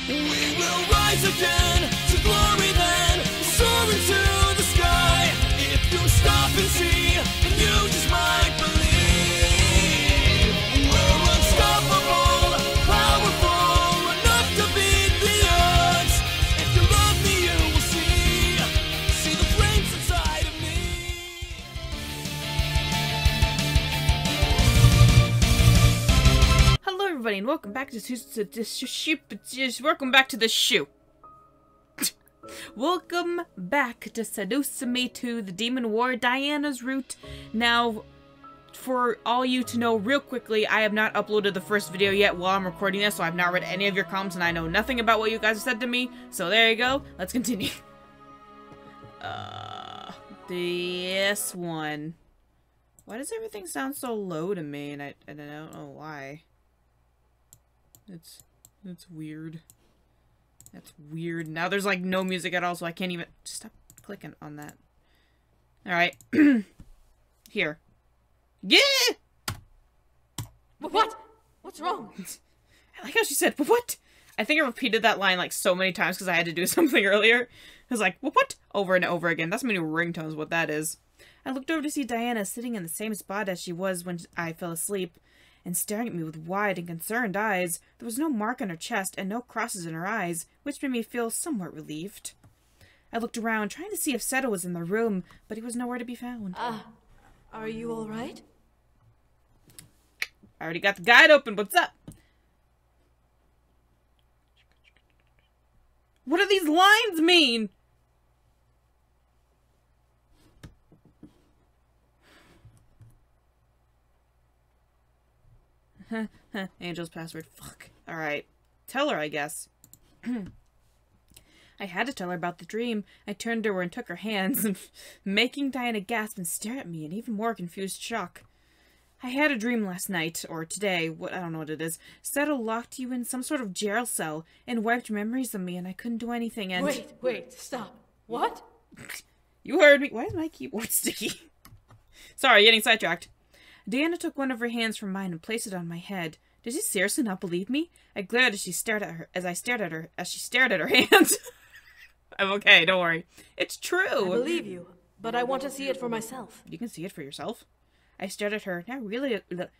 We will rise again to glory then, soar into the sky. If you stop and see, then you just might believe. We're unstoppable, powerful, enough to beat the odds. If you love me, you will see the flames inside of me. Hello everybody and welcome back to the shoe. Welcome back to Seduce Me to the Demon War Diana's route. Now, for all you to know real quickly, I have not uploaded the first video yet while I'm recording this, so I've not read any of your comments and I know nothing about what you guys have said to me. So there you go. Let's continue. This one. Why does everything sound so low to me? And I don't know why. It's weird. That's weird. Now there's like no music at all, so I can't even stop clicking on that. Alright. Here. Yeah! What? What's wrong? I like how she said, what? I think I repeated that line like so many times because I had to do something earlier. It was like, what? Over and over again. That's my new ringtone is what that is. I looked over to see Diana sitting in the same spot as she was when I fell asleep, and staring at me with wide and concerned eyes. There was no mark on her chest and no crosses in her eyes, which made me feel somewhat relieved. I looked around, trying to see if Seto was in the room, but he was nowhere to be found. Are you alright? I already got the guide open. What's up? What do these lines mean? Angel's password. Fuck. Alright. Tell her, I guess. I had to tell her about the dream. I turned to her and took her hands, making Diana gasp and stare at me in even more confused shock. I had a dream last night, or today, I don't know what it is. Seto locked you in some sort of jail cell and wiped memories of me, and I couldn't do anything, and— Wait, stop. What? You heard me. Why is my keyboard sticky? Sorry, getting sidetracked. Diana took one of her hands from mine and placed it on my head. Did she seriously not believe me? I glared as she stared at her, as she stared at her hands. I'm okay, don't worry. It's true. I believe you, but I want to see it for myself. You can see it for yourself. I stared at her,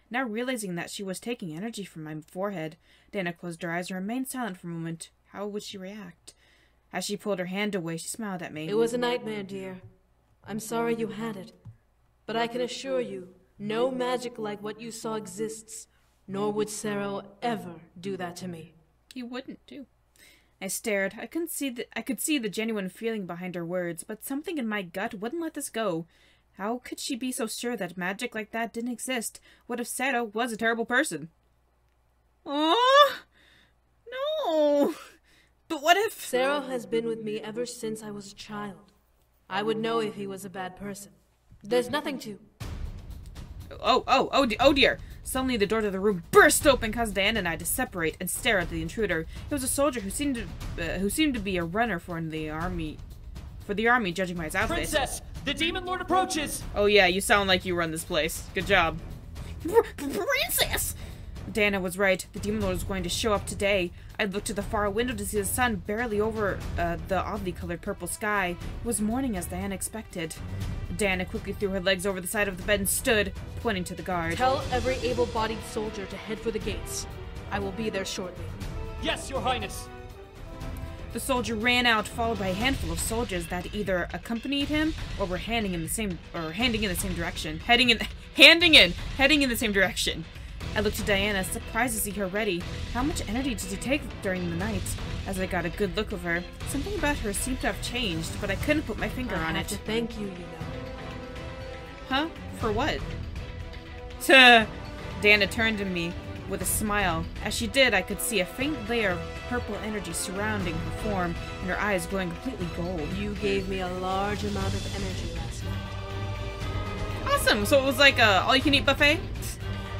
now realizing that she was taking energy from my forehead. Diana closed her eyes and remained silent for a moment. How would she react? As she pulled her hand away, she smiled at me. It was a nightmare, dear. I'm sorry you had it, but I can assure you, no magic like what you saw exists, nor would Saero ever do that to me. He wouldn't, too. I stared. I could see the genuine feeling behind her words, but something in my gut wouldn't let this go. How could she be so sure that magic like that didn't exist? What if Saero was a terrible person? Oh no! But what if— Saero has been with me ever since I was a child. I would know if he was a bad person. There's nothing to— Oh dear! Suddenly the door to the room burst open, causing Diana and I to separate and stare at the intruder. It was a soldier who seemed to be a runner for the army, judging by his outfit. Princess, the demon lord approaches! Oh yeah, you sound like you run this place. Good job. Princess! Diana was right. The demon lord was going to show up today. I looked to the far window to see the sun barely over the oddly colored purple sky. It was morning as Diana expected. Diana quickly threw her legs over the side of the bed and stood, pointing to the guard. Tell every able-bodied soldier to head for the gates. I will be there shortly. Yes, your highness! The soldier ran out, followed by a handful of soldiers that either accompanied him or were heading in the same direction. I looked to Diana, surprised to see her ready. How much energy did he take during the night? As I got a good look of her, something about her seemed to have changed, but I couldn't put my finger on it. I have to thank you, you know. Huh? For what? Diana turned to me with a smile. As she did, I could see a faint layer of purple energy surrounding her form, and her eyes glowing completely gold. You gave me a large amount of energy last night. Awesome! So it was like a all-you-can-eat buffet?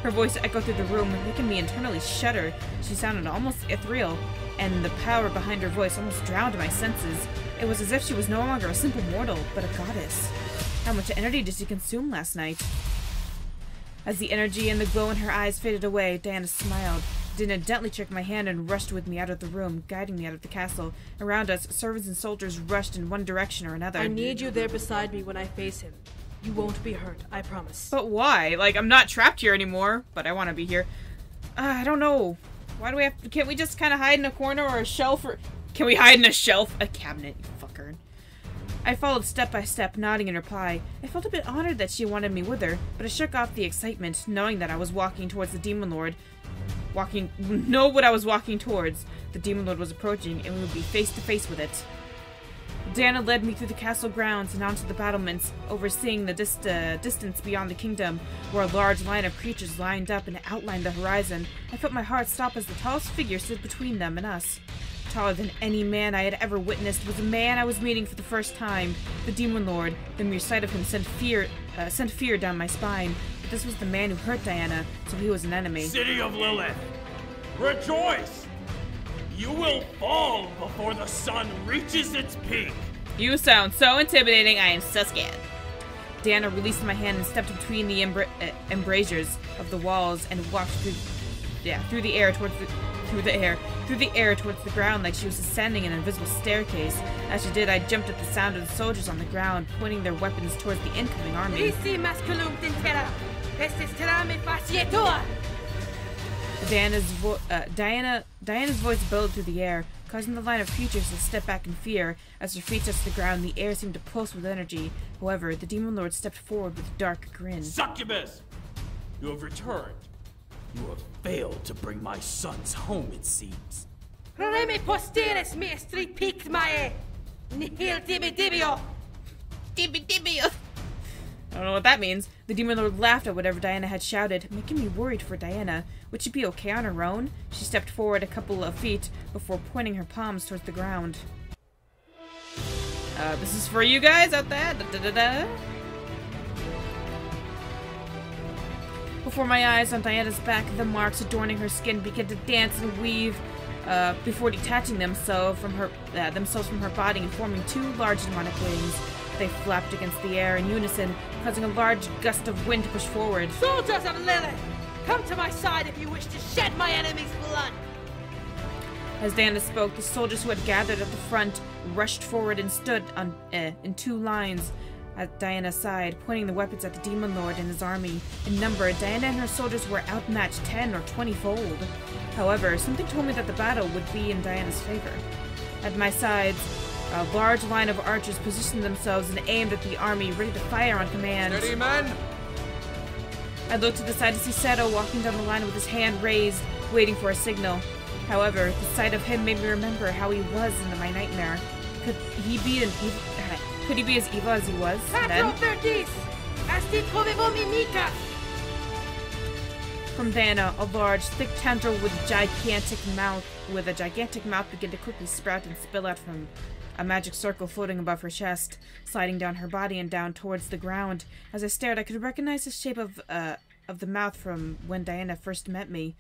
Her voice echoed through the room, making me internally shudder. She sounded almost ethereal, and the power behind her voice almost drowned my senses. It was as if she was no longer a simple mortal, but a goddess. How much energy did she consume last night? As the energy and the glow in her eyes faded away, Diana smiled. Dana gently took my hand and rushed with me out of the room, guiding me out of the castle. Around us, servants and soldiers rushed in one direction or another. I need you there beside me when I face him. You won't be hurt, I promise. But why? Like, I'm not trapped here anymore, but I want to be here. I don't know. Why do we have to... Can't we just kind of hide in a corner or a shelf? Or can we hide in a shelf? A cabinet, you fucker. I followed step by step, nodding in reply. I felt a bit honored that she wanted me with her, but I shook off the excitement, knowing that I was walking towards the Demon Lord. Know what I was walking towards. The Demon Lord was approaching, and we would be face to face with it. Diana led me through the castle grounds and onto the battlements, overseeing the distance beyond the kingdom, where a large line of creatures lined up and outlined the horizon. I felt my heart stop as the tallest figure stood between them and us. Taller than any man I had ever witnessed was a man I was meeting for the first time, the Demon Lord. The mere sight of him sent fear down my spine. But this was the man who hurt Diana, so he was an enemy. City of Lilith, rejoice! You will fall before the sun reaches its peak. You sound so intimidating, I am so scared. Diana released my hand and stepped between the embrasures of the walls and walked through the air towards the ground like she was ascending an invisible staircase. As she did, I jumped at the sound of the soldiers on the ground, pointing their weapons towards the incoming army. Diana's voice bellowed through the air, causing the line of creatures to step back in fear. As her feet touched the ground, the air seemed to pulse with energy. However, the Demon Lord stepped forward with a dark grin. Succubus! You have returned. You have failed to bring my sons home, it seems. I don't know what that means. The Demon Lord laughed at whatever Diana had shouted, making me worried for Diana. Would she be okay on her own? She stepped forward a couple of feet before pointing her palms towards the ground. This is for you guys out there. Before my eyes, on Diana's back, the marks adorning her skin began to dance and weave before detaching themselves from her body and forming two large demonic wings. They flapped against the air in unison, causing a large gust of wind to push forward. Soldiers of Lilith, come to my side if you wish to shed my enemy's blood! As Diana spoke, the soldiers who had gathered at the front rushed forward and stood in two lines at Diana's side, pointing the weapons at the Demon Lord and his army. In number, Diana and her soldiers were outmatched 10 or 20-fold. However, something told me that the battle would be in Diana's favor. At my sides, a large line of archers positioned themselves and aimed at the army, ready to fire on command. Steady, men! I looked to the side to see Seto walking down the line with his hand raised, waiting for a signal. However, the sight of him made me remember how he was in my nightmare. Could he be as evil as he was then? From Diana, a large, thick tendril with a gigantic mouth began to quickly sprout and spill out from a magic circle floating above her chest, sliding down her body and down towards the ground. As I stared, I could recognize the shape of the mouth from when Diana first met me.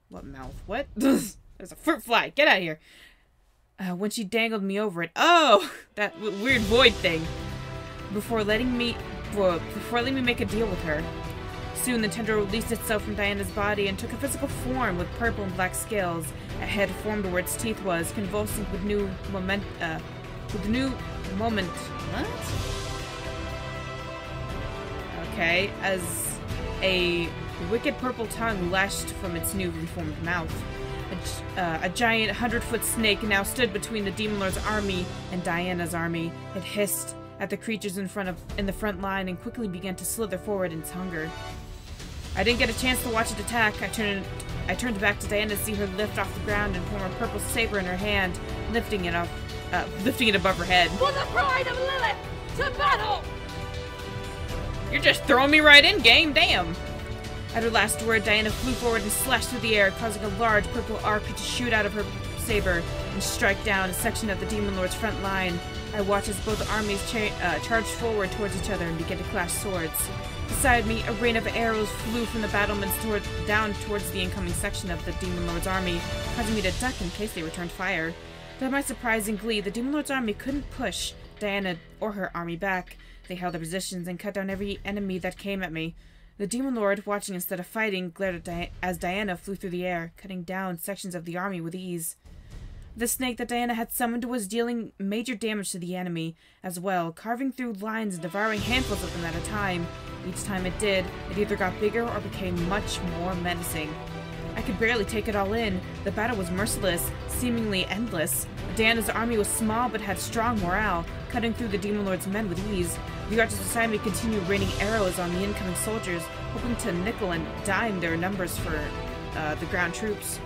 What mouth? What? There's a fruit fly. Get out of here. When she dangled me over it. Oh! That weird void thing. Before letting me make a deal with her. Soon the tendril released itself from Diana's body and took a physical form with purple and black scales. A head formed where its teeth was, convulsing with new moment. What? Okay, as a wicked purple tongue lashed from its newly formed mouth. A giant 100-foot snake now stood between the Demon Lord's army and Diana's army. It hissed at the creatures in the front line and quickly began to slither forward in its hunger. I didn't get a chance to watch it attack. I turned back to Diana to see her lift off the ground and form a purple saber in her hand, lifting it above her head. For the pride of Lilith, to battle! You're just throwing me right in, game. Damn. At her last word, Diana flew forward and slashed through the air, causing a large purple arc to shoot out of her saber and strike down a section of the Demon Lord's front line. I watched as both armies charged forward towards each other and began to clash swords. Beside me, a rain of arrows flew from the battlements down towards the incoming section of the Demon Lord's army, causing me to duck in case they returned fire. To my surprise and glee, the Demon Lord's army couldn't push Diana or her army back. They held their positions and cut down every enemy that came at me. The Demon Lord, watching instead of fighting, glared at as Diana flew through the air, cutting down sections of the army with ease. The snake that Diana had summoned was dealing major damage to the enemy as well, carving through lines and devouring handfuls of them at a time. Each time it did, it either got bigger or became much more menacing. I could barely take it all in. The battle was merciless, seemingly endless. Diana's army was small but had strong morale, cutting through the Demon Lord's men with ease. The archers beside me continued raining arrows on the incoming soldiers, hoping to nickel and dime their numbers for the ground troops.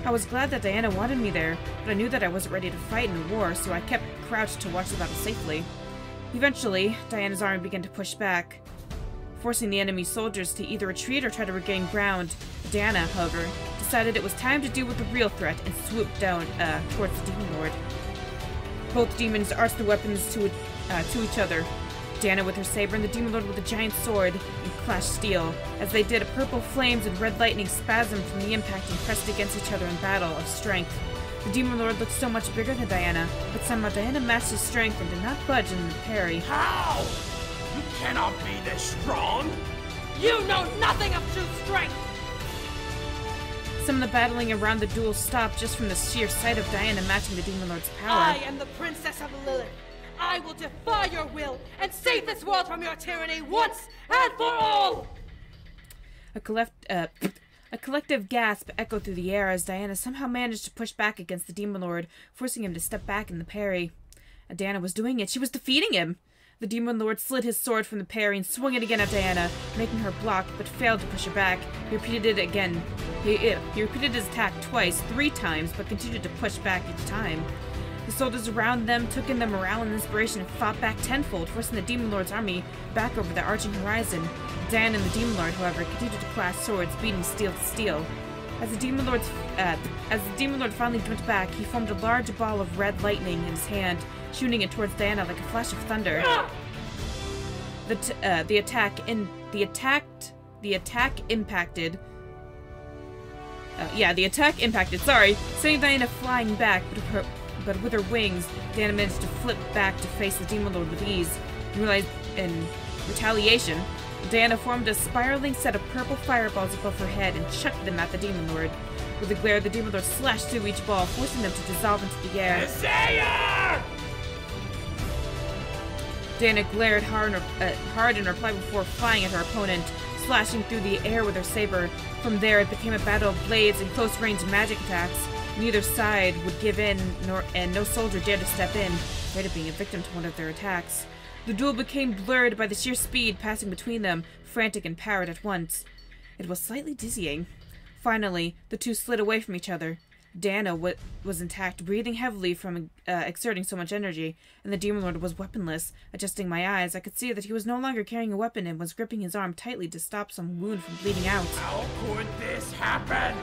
I was glad that Diana wanted me there, but I knew that I wasn't ready to fight in a war, so I kept crouched to watch the battle safely. Eventually, Diana's army began to push back, forcing the enemy soldiers to either retreat or try to regain ground. Diana, however, decided it was time to deal with the real threat and swooped down towards the Demon Lord. Both demons arched their weapons to each other. Diana with her saber and the Demon Lord with a giant sword and clashed steel. As they did, purple flames and red lightning spasmed from the impact and pressed against each other in battle of strength. The Demon Lord looked so much bigger than Diana, but somehow Diana matched his strength and did not budge in the parry. How? You cannot be this strong! You know nothing of true strength! Some of the battling around the duel stopped just from the sheer sight of Diana matching the Demon Lord's power. I am the Princess of Lilith. I will defy your will and save this world from your tyranny once and for all! A collective gasp echoed through the air as Diana somehow managed to push back against the Demon Lord, forcing him to step back in the parry. Diana was doing it. She was defeating him! The Demon Lord slid his sword from the parry and swung it again at Diana, making her block, but failed to push her back. He repeated it again. He repeated his attack twice, 3 times, but continued to push back each time. The soldiers around them took in the morale and inspiration and fought back tenfold, forcing the Demon Lord's army back over the arching horizon. Diana and the Demon Lord, however, continued to clash swords, beating steel to steel. As the Demon Lord finally jumped back, he formed a large ball of red lightning in his hand, shooting it towards Diana like a flash of thunder. The attack impacted. The attack impacted. Sorry, sending Diana flying back, but with her wings, Diana managed to flip back to face the Demon Lord with ease. In retaliation, Diana formed a spiraling set of purple fireballs above her head and chucked them at the Demon Lord. With a glare, the Demon Lord slashed through each ball, forcing them to dissolve into the air. Desire! Diana glared hard in reply before flying at her opponent, slashing through the air with her saber. From there, it became a battle of blades and close-range magic attacks. Neither side would give in, and no soldier dared to step in, afraid of being a victim to one of their attacks. The duel became blurred by the sheer speed passing between them, frantic and powered at once. It was slightly dizzying. Finally, the two slid away from each other. Diana was intact, breathing heavily from exerting so much energy, and the Demon Lord was weaponless. Adjusting my eyes, I could see that he was no longer carrying a weapon and was gripping his arm tightly to stop some wound from bleeding out. How could this happen?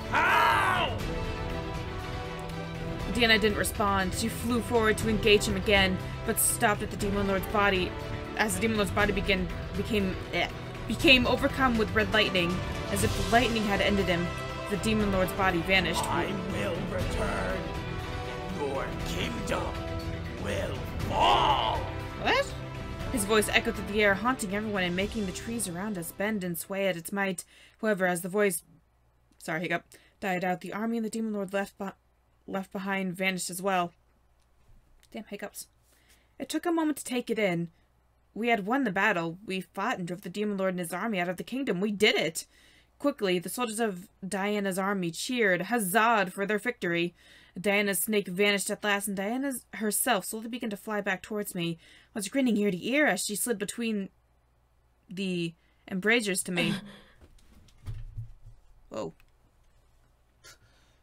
How? Diana didn't respond. She flew forward to engage him again, but stopped at the Demon Lord's body. As the Demon Lord's body became overcome with red lightning, as if the lightning had ended him. The Demon Lord's body vanished. I will return, and your kingdom will fall! What? His voice echoed through the air, haunting everyone and making the trees around us bend and sway at its might. However, as the voice... died out, the army and the Demon Lord left behind vanished as well. Damn hiccups. It took a moment to take it in. We had won the battle. We fought and drove the Demon Lord and his army out of the kingdom. We did it! Quickly, the soldiers of Diana's army cheered, huzzahed for their victory. Diana's snake vanished at last, and Diana herself slowly began to fly back towards me. I was grinning ear to ear as she slid between the embrasures to me. Whoa.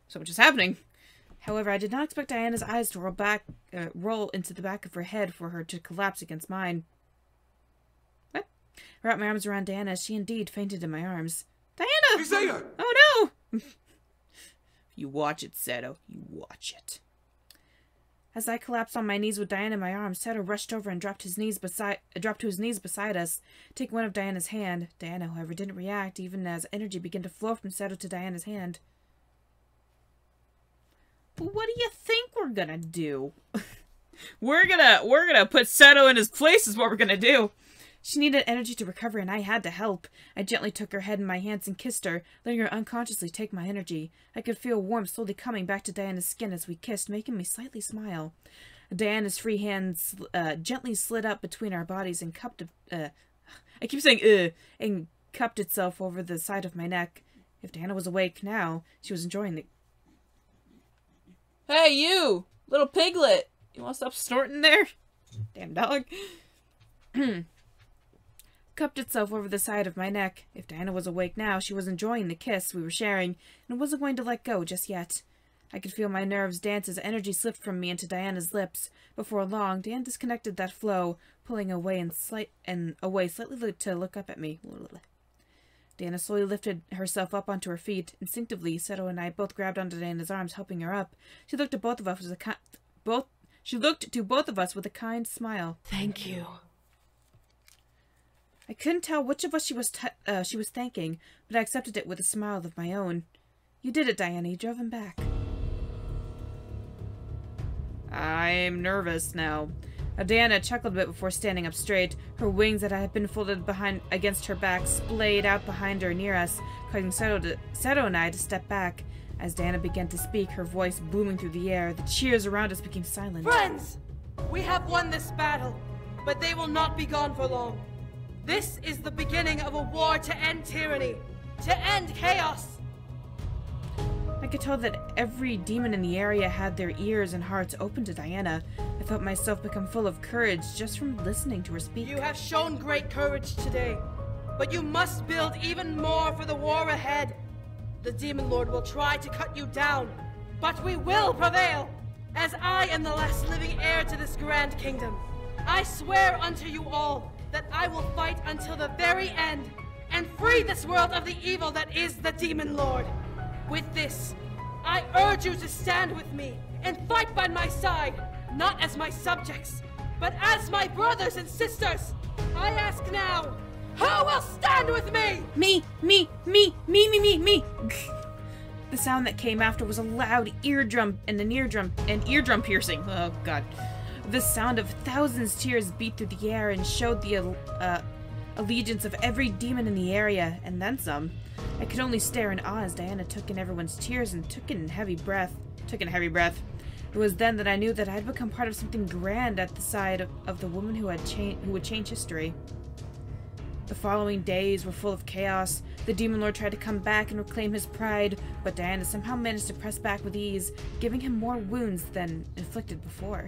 So much is happening. However, I did not expect Diana's eyes to roll into the back of her head for her to collapse against mine. What? I wrapped my arms around Diana as she indeed fainted in my arms. Diana! Isaiah! Oh no! You watch it, Seto. You watch it. As I collapsed on my knees with Diana in my arms, Seto rushed over and dropped to his knees beside us, taking one of Diana's hand. Diana, however, didn't react, even as energy began to flow from Seto to Diana's hand. But what do you think we're gonna do? We're gonna put Seto in his place is what we're gonna do. She needed energy to recover, and I had to help. I gently took her head in my hands and kissed her, letting her unconsciously take my energy. I could feel warmth slowly coming back to Diana's skin as we kissed, making me slightly smile. Diana's free hands gently slid up between our bodies and cupped and cupped itself over the side of my neck. If Diana was awake now, she was enjoying the... Hey, you! Little piglet! You want to stop snorting there? Damn dog. Cupped itself over the side of my neck. If Diana was awake now, she was enjoying the kiss we were sharing, and wasn't going to let go just yet. I could feel my nerves dance as energy slipped from me into Diana's lips. Before long, Diana disconnected that flow, pulling away slightly to look up at me. Diana slowly lifted herself up onto her feet. Instinctively, Seto and I both grabbed onto Diana's arms, helping her up. She looked to both of us with a kind smile. Thank you. I couldn't tell which of us she was thanking, but I accepted it with a smile of my own. You did it, Diana. You drove him back. I'm nervous now. Diana chuckled a bit before standing up straight. Her wings that had been folded against her back splayed out behind her near us, causing Seto and I to step back. As Diana began to speak, her voice booming through the air, the cheers around us became silent. Friends! We have won this battle, but they will not be gone for long. This is the beginning of a war to end tyranny, to end chaos. I could tell that every demon in the area had their ears and hearts open to Diana. I felt myself become full of courage just from listening to her speak. You have shown great courage today, but you must build even more for the war ahead. The Demon Lord will try to cut you down, but we will prevail, as I am the last living heir to this grand kingdom. I swear unto you all that I will fight until the very end and free this world of the evil that is the Demon Lord. With this, I urge you to stand with me and fight by my side, not as my subjects, but as my brothers and sisters. I ask now, who will stand with me? Me. The sound that came after was a loud eardrum piercing. Oh god. The sound of thousands tears beat through the air and showed the allegiance of every demon in the area, and then some. I could only stare in awe as Diana took in everyone's tears and took in a heavy breath. It was then that I knew that I had become part of something grand at the side of the woman who would change history. The following days were full of chaos. The Demon Lord tried to come back and reclaim his pride, but Diana somehow managed to press back with ease, giving him more wounds than inflicted before.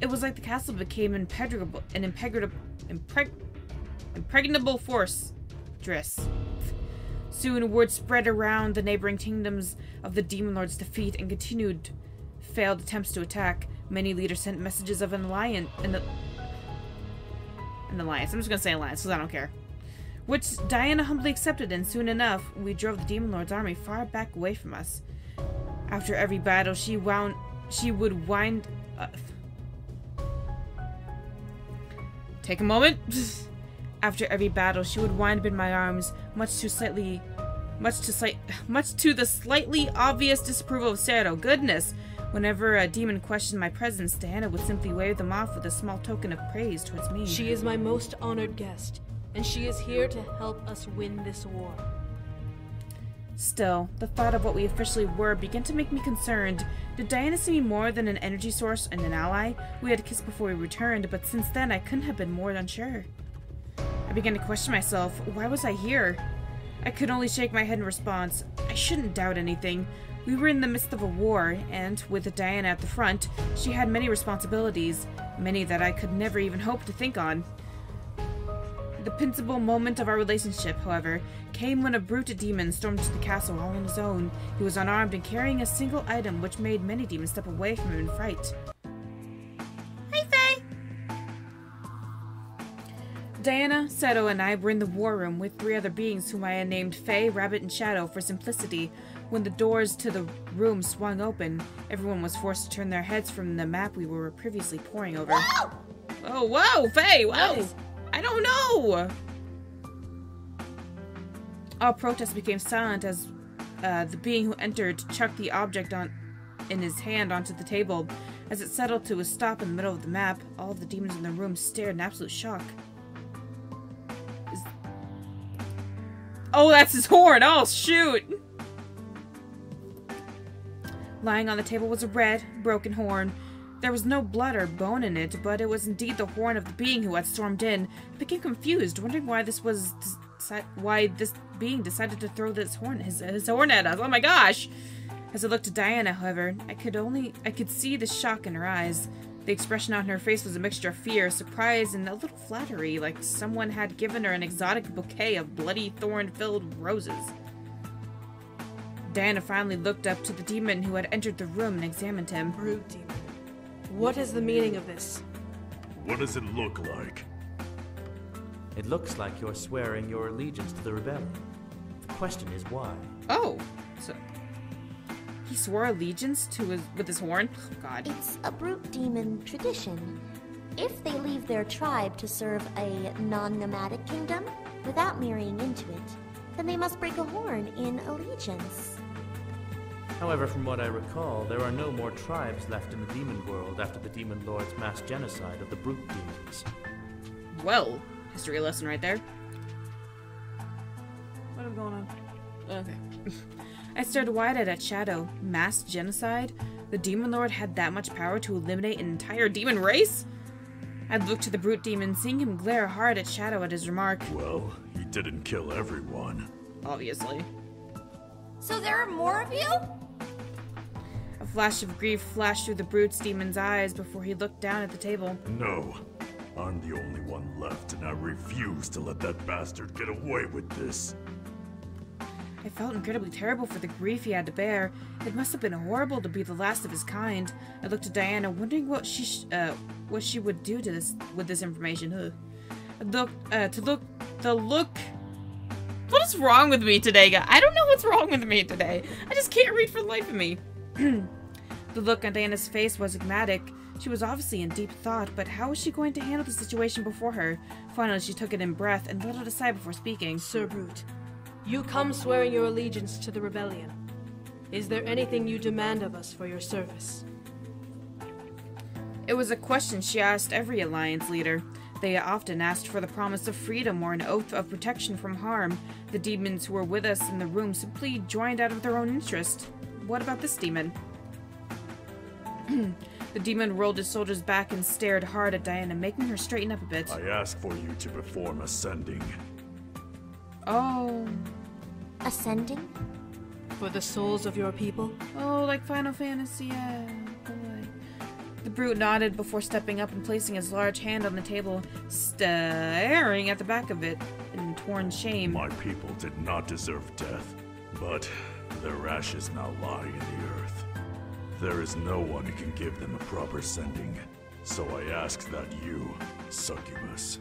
It was like the castle became an impregnable fortress. Soon word spread around the neighboring kingdoms of the Demon Lord's defeat and continued failed attempts to attack. Many leaders sent messages of an alliance. I'm just gonna say alliance because I don't care. Which Diana humbly accepted, and soon enough, we drove the Demon Lord's army far back away from us. After every battle, she would wind... Take a moment. After every battle, she would wind up in my arms, much to the slightly obvious disapproval of Saero. Goodness! Whenever a demon questioned my presence, Diana would simply wave them off with a small token of praise towards me. She is my most honored guest, and she is here to help us win this war. Still, the thought of what we officially were began to make me concerned. Did Diana see me more than an energy source and an ally? We had kissed before we returned, but since then I couldn't have been more unsure. I began to question myself. Why was I here? I could only shake my head in response. I shouldn't doubt anything. We were in the midst of a war, and with Diana at the front, she had many responsibilities, many that I could never even hope to think on. The principal moment of our relationship, however, came when a brute demon stormed into the castle all on his own. He was unarmed and carrying a single item, which made many demons step away from him in fright. Hi, Faye! Diana, Seto, and I were in the war room with 3 other beings whom I had named Faye, Rabbit, and Shadow for simplicity. When the doors to the room swung open, everyone was forced to turn their heads from the map we were previously poring over. Whoa! Oh, whoa, Faye! Whoa! I don't know! All protests became silent as the being who entered chucked the object in his hand onto the table. As it settled to a stop in the middle of the map, all of the demons in the room stared in absolute shock. Oh, that's his horn! Oh, shoot! Lying on the table was a red, broken horn. There was no blood or bone in it, but it was indeed the horn of the being who had stormed in. I became confused, wondering why this being decided to throw his horn at us. Oh my gosh! As I looked at Diana, however, I could see the shock in her eyes. The expression on her face was a mixture of fear, surprise, and a little flattery, like someone had given her an exotic bouquet of bloody thorn-filled roses. Diana finally looked up to the demon who had entered the room and examined him. Brute demon. What is the meaning of this? What does it look like? It looks like you're swearing your allegiance to the rebellion. The question is why? Oh, so he swore allegiance to with his horn? Oh, God. It's a brute demon tradition. If they leave their tribe to serve a non-nomadic kingdom without marrying into it, then they must break a horn in allegiance. However, from what I recall, there are no more tribes left in the demon world after the demon lord's mass genocide of the brute demons. Well, history lesson right there. What is going on? Okay. I stared wide-eyed at Shadow. Mass genocide? The demon lord had that much power to eliminate an entire demon race? I looked to the brute demon, seeing him glare hard at Shadow at his remark. Well, he didn't kill everyone. Obviously. So there are more of you? A flash of grief flashed through the brute's demon's eyes before he looked down at the table. No. I'm the only one left, and I refuse to let that bastard get away with this. I felt incredibly terrible for the grief he had to bear. It must have been horrible to be the last of his kind. I looked at Diana, wondering what she would do to with this information. Ugh. What is wrong with me today, guys? I don't know what's wrong with me today. I just can't read for the life of me. The look on Diana's face was enigmatic. She was obviously in deep thought, but how was she going to handle the situation before her? Finally, she took it in breath and let it aside before speaking. Sir Brute, you come swearing your allegiance to the rebellion. Is there anything you demand of us for your service? It was a question she asked every alliance leader. They often asked for the promise of freedom or an oath of protection from harm. The demons who were with us in the room simply joined out of their own interest. What about this demon? The demon rolled his shoulders back and stared hard at Diana, making her straighten up a bit. I ask for you to perform ascending. Oh. Ascending? For the souls of your people? Oh, like Final Fantasy, yeah. Boy. The brute nodded before stepping up and placing his large hand on the table, staring at the back of it in torn shame. My people did not deserve death, but their ashes now lie in the earth. There is no one who can give them a proper sending, so I ask that you, succubus,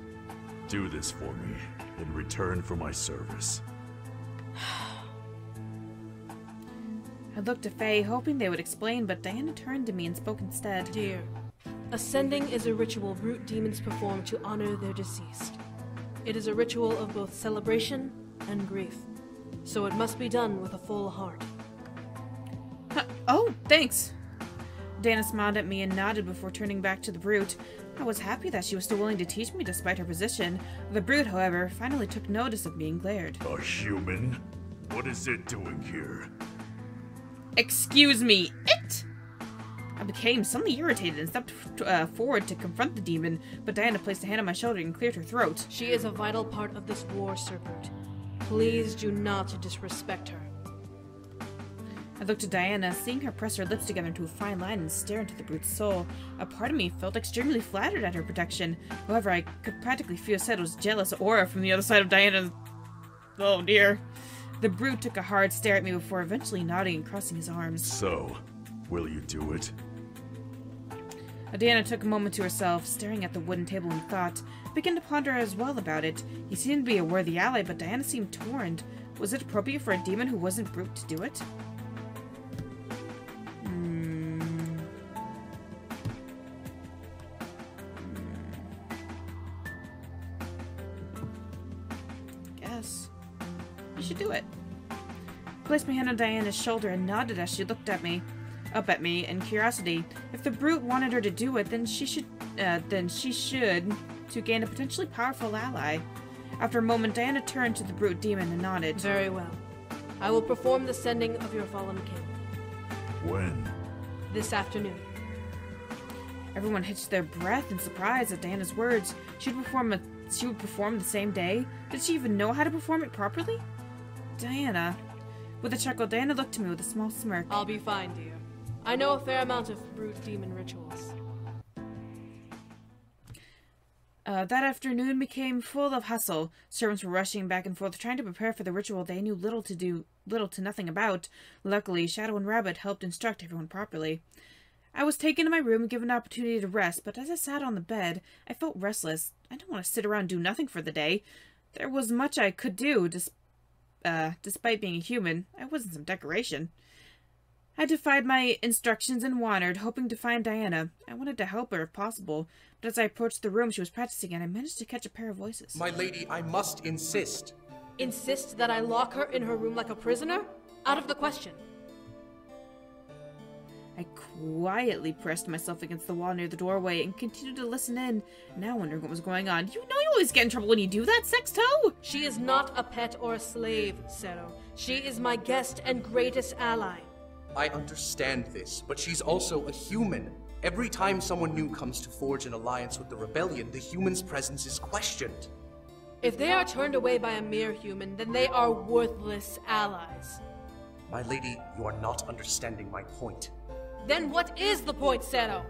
do this for me in return for my service. I looked at Faye, hoping they would explain, but Diana turned to me and spoke instead. Dear, ascending is a ritual brute demons perform to honor their deceased. It is a ritual of both celebration and grief, so it must be done with a full heart. Oh, thanks. Diana smiled at me and nodded before turning back to the brute. I was happy that she was still willing to teach me despite her position. The brute, however, finally took notice of being glared. A human? What is it doing here? Excuse me, it? I became suddenly irritated and stepped forward to confront the demon, but Diana placed a hand on my shoulder and cleared her throat. She is a vital part of this war, Sir Brute. Please do not disrespect her. I looked at Diana, seeing her press her lips together into a fine line and stare into the brute's soul. A part of me felt extremely flattered at her protection. However, I could practically feel Seto's jealous aura from the other side of Diana's... Oh dear. The brute took a hard stare at me before eventually nodding and crossing his arms. So, will you do it? Diana took a moment to herself, staring at the wooden table in thought. I began to ponder as well about it. He seemed to be a worthy ally, but Diana seemed torn. Was it appropriate for a demon who wasn't brute to do it? Guess. You should do it. I placed my hand on Diana's shoulder and nodded as she looked at me, up at me in curiosity. If the brute wanted her to do it, then she should to gain a potentially powerful ally. After a moment, Diana turned to the brute demon and nodded. Very well. I will perform the sending of your fallen king. When? This afternoon. Everyone hitched their breath in surprise at Diana's words. She would perform the same day? Did she even know how to perform it properly? Diana. With a chuckle, Diana looked to me with a small smirk. I'll be fine, dear. I know a fair amount of brute demon rituals. That afternoon became full of hustle. Servants were rushing back and forth, trying to prepare for the ritual they knew little to nothing about. Luckily, Shadow and Rabbit helped instruct everyone properly. I was taken to my room and given an opportunity to rest, but as I sat on the bed, I felt restless. I didn't want to sit around and do nothing for the day. There was much I could do, despite being a human. I wasn't some decoration. I defied my instructions and wandered, hoping to find Diana. I wanted to help her if possible, but as I approached the room she was practicing in, I managed to catch a pair of voices. My lady, I must insist. Insist that I lock her in her room like a prisoner? Out of the question. I quietly pressed myself against the wall near the doorway and continued to listen in, now wondering what was going on. You know you always get in trouble when you do that, Sexto! She is not a pet or a slave, Saero. She is my guest and greatest ally. I understand this, but she's also a human. Every time someone new comes to forge an alliance with the rebellion, the human's presence is questioned. If they are turned away by a mere human, then they are worthless allies. My lady, you are not understanding my point. Then what is the point, Saero?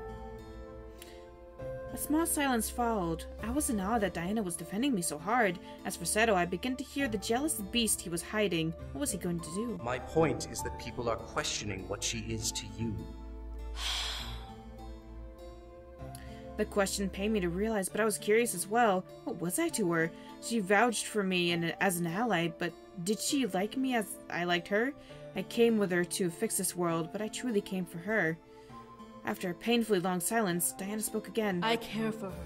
A small silence followed. I was in awe that Diana was defending me so hard. As for Seto, I began to hear the jealous beast he was hiding. What was he going to do? My point is that people are questioning what she is to you. The question pained me to realize, but I was curious as well. What was I to her? She vouched for me as an ally, but did she like me as I liked her? I came with her to fix this world, but I truly came for her. After a painfully long silence, Diana spoke again. I care for her.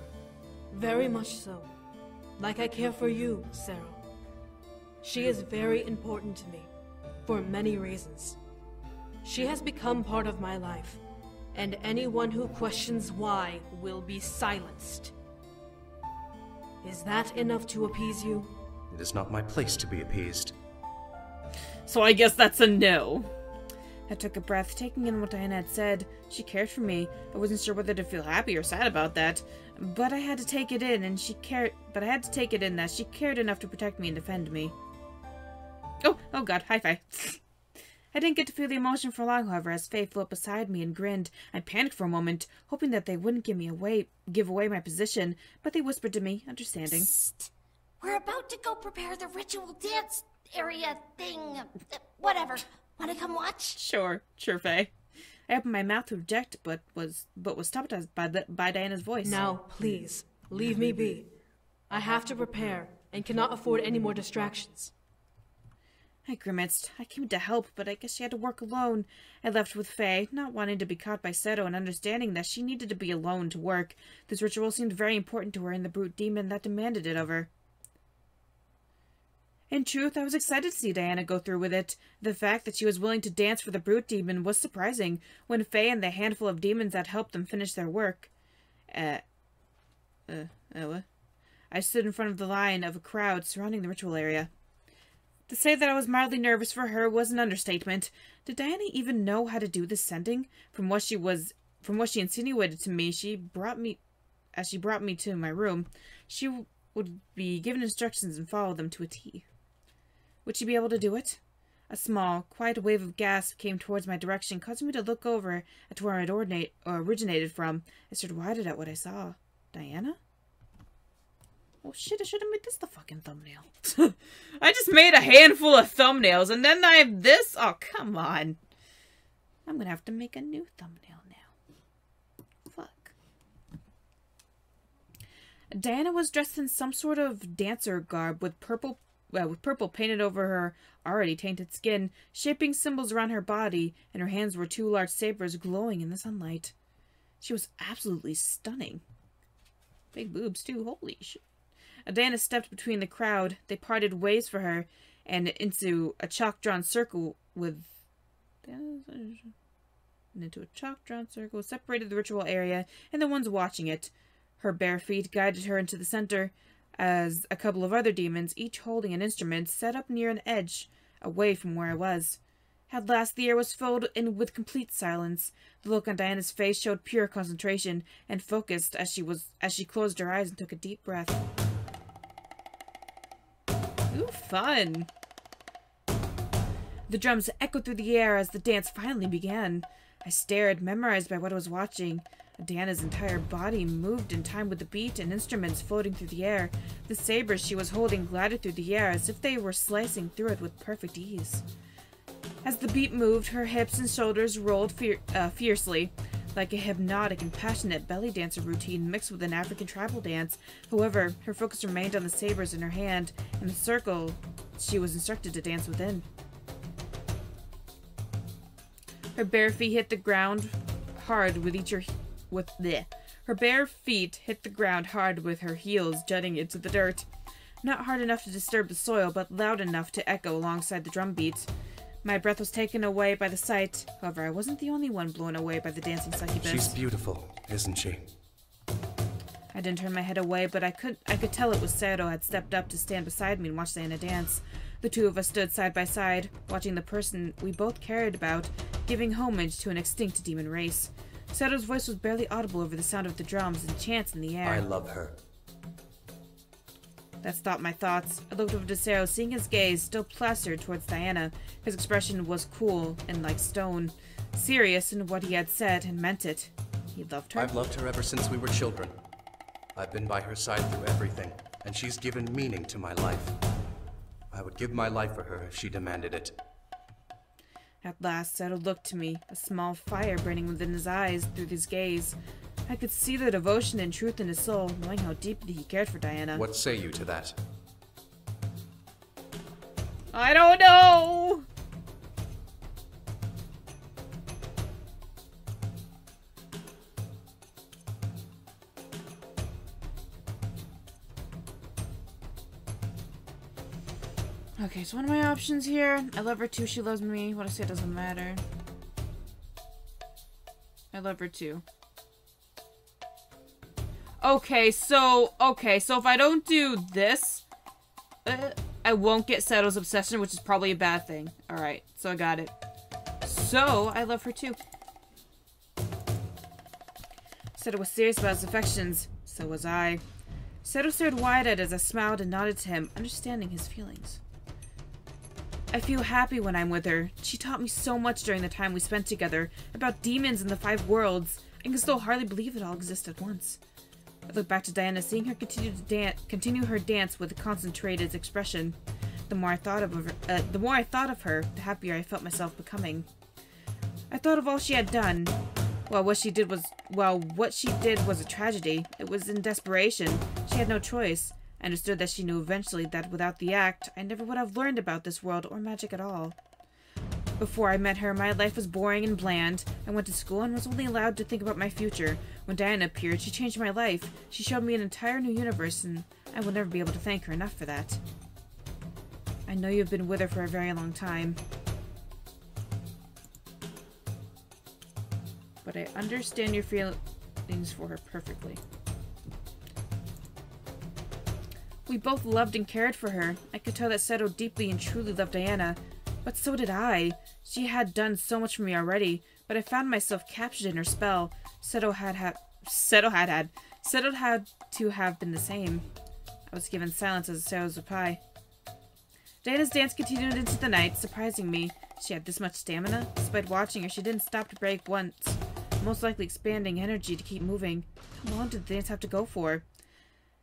Very much so. Like I care for you, Saero. She is very important to me, for many reasons. She has become part of my life, and anyone who questions why will be silenced. Is that enough to appease you? It is not my place to be appeased. So I guess that's a no. I took a breath, taking in what Diana had said. She cared for me. I wasn't sure whether to feel happy or sad about that, but I had to take it in, and she cared. But I had to take it in that she cared enough to protect me and defend me. Oh God! High five. I didn't get to feel the emotion for long, however, as Faye flew up beside me and grinned. I panicked for a moment, hoping that they wouldn't give away my position, but they whispered to me, understanding. Psst. We're about to go prepare the ritual dance area thing. Whatever. Want to come watch? Sure, Faye. I opened my mouth to object, but was stopped by Diana's voice. Now, please, leave me be. I have to prepare, and cannot afford any more distractions. I grimaced. I came to help, but I guess she had to work alone. I left with Faye, not wanting to be caught by Seto and understanding that she needed to be alone to work. This ritual seemed very important to her and the brute demon that demanded it of her. In truth, I was excited to see Diana go through with it. The fact that she was willing to dance for the brute demon was surprising, when Faye and the handful of demons that helped them finish their work. What? I stood in front of the line of a crowd surrounding the ritual area. To say that I was mildly nervous for her was an understatement. Did Diana even know how to do this sending? From what she insinuated to me, as she brought me to my room, she would be given instructions and follow them to a T. Would she be able to do it? A small, quiet wave of gas came towards my direction, causing me to look over at where it originated from. I stared wide-eyed at what I saw. Diana? Oh shit, I should have made this the fucking thumbnail. I just made a handful of thumbnails, and then I have this? Oh, come on. I'm gonna have to make a new thumbnail now. Fuck. Diana was dressed in some sort of dancer garb with purple painted over her already tainted skin, shaping symbols around her body, and her hands were two large sabers glowing in the sunlight. She was absolutely stunning. Big boobs, too. Holy shit. Diana stepped between the crowd. They parted ways for her, and into a chalk-drawn circle separated the ritual area and the ones watching it. Her bare feet guided her into the center. as a couple of other demons, each holding an instrument, set up near an edge, away from where I was. At last the air was filled in with complete silence. The look on Diana's face showed pure concentration and focused as she closed her eyes and took a deep breath. Ooh, fun! The drums echoed through the air as the dance finally began. I stared, memorized by what I was watching. Diana's entire body moved in time with the beat and instruments floating through the air. The sabers she was holding glided through the air as if they were slicing through it with perfect ease. As the beat moved, her hips and shoulders rolled fiercely, like a hypnotic and passionate belly dancer routine mixed with an African tribal dance. However, her focus remained on the sabers in her hand and the circle she was instructed to dance within. Her bare feet hit the ground hard her bare feet hit the ground hard with her heels jutting into the dirt. Not hard enough to disturb the soil, but loud enough to echo alongside the drum beats. My breath was taken away by the sight. However, I wasn't the only one blown away by the dancing succubus. She's beautiful, isn't she? I didn't turn my head away, but I could tell it was Saero had stepped up to stand beside me and watch Diana dance. The two of us stood side by side, watching the person we both cared about, giving homage to an extinct demon race. Saero's voice was barely audible over the sound of the drums and chants in the air. I love her. That stopped my thoughts. I looked over to Saero, seeing his gaze still plastered towards Diana. His expression was cool and like stone, serious in what he had said and meant it. He loved her. I've loved her ever since we were children. I've been by her side through everything, and she's given meaning to my life. I would give my life for her if she demanded it. At last, Saero looked to me, a small fire burning within his eyes through his gaze. I could see the devotion and truth in his soul, knowing how deeply he cared for Diana. What say you to that? I don't know! Okay, so what are my options here? I love her too, she loves me. What I say doesn't matter. I love her too. Okay, so if I don't do this, I won't get Saero's obsession, which is probably a bad thing. Alright, so I got it. So, I love her too. Saero was serious about his affections. So was I. Saero stared wide-eyed as I smiled and nodded to him, understanding his feelings. I feel happy when I'm with her. She taught me so much during the time we spent together, about demons and the 5 worlds. I can still hardly believe it all exists at once. I looked back to Diana, seeing her continue her dance with a concentrated expression. The more I thought of her, the happier I felt myself becoming. I thought of all she had done. What she did was a tragedy. It was in desperation. She had no choice. I understood that she knew eventually that without the act, I never would have learned about this world or magic at all. Before I met her, my life was boring and bland. I went to school and was only allowed to think about my future. When Diana appeared, she changed my life. She showed me an entire new universe, and I will never be able to thank her enough for that. I know you've been with her for a very long time. But I understand your feelings for her perfectly. We both loved and cared for her. I could tell that Saero deeply and truly loved Diana. But so did I. She had done so much for me already, but I found myself captured in her spell. Saero had to have been the same. I was given silence as Saero's reply. Diana's dance continued into the night, surprising me. She had this much stamina. Despite watching her, she didn't stop to break once, most likely expanding energy to keep moving. How long did the dance have to go for?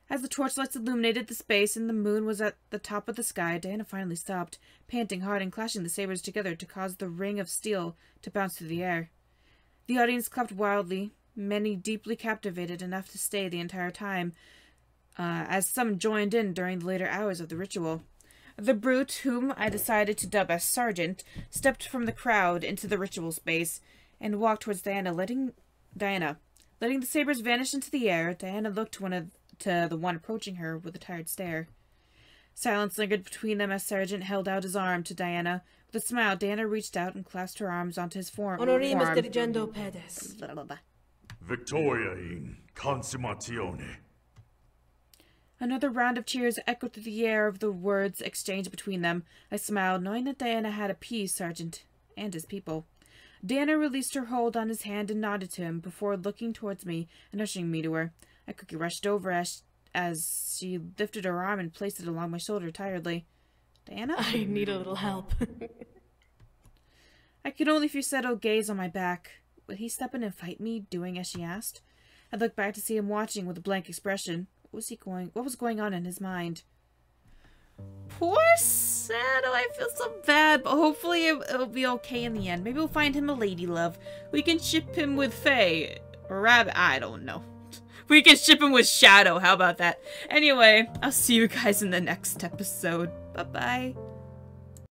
As the torchlights illuminated the space and the moon was at the top of the sky, Diana finally stopped, panting hard and clashing the sabers together to cause the ring of steel to bounce through the air. The audience clapped wildly, many deeply captivated enough to stay the entire time, as some joined in during the later hours of the ritual. The brute, whom I decided to dub as Sergeant, stepped from the crowd into the ritual space and walked towards Diana, letting the sabers vanish into the air. Diana looked to the one approaching her with a tired stare. Silence lingered between them as Sergeant held out his arm to Diana. With a smile, Diana reached out and clasped her arms onto his forearm. Honoremus dirigendo pedes. Victoria in consummatione. Another round of cheers echoed through the air of the words exchanged between them. I smiled, knowing that Diana had appeased Sergeant and his people. Diana released her hold on his hand and nodded to him before looking towards me and ushering me to her. I quickly rushed over as she lifted her arm and placed it along my shoulder tiredly. Diana? I need a little help. I could only feel settled gaze on my back. Would he step in and fight me, doing as she asked? I looked back to see him watching with a blank expression. What was going on in his mind? Poor Saero, I feel so bad, but hopefully it'll be okay in the end. Maybe we'll find him a lady love. We can ship him with Faye. Or Rabbit, I don't know. We can ship him with Shadow, how about that? Anyway, I'll see you guys in the next episode. Bye-bye.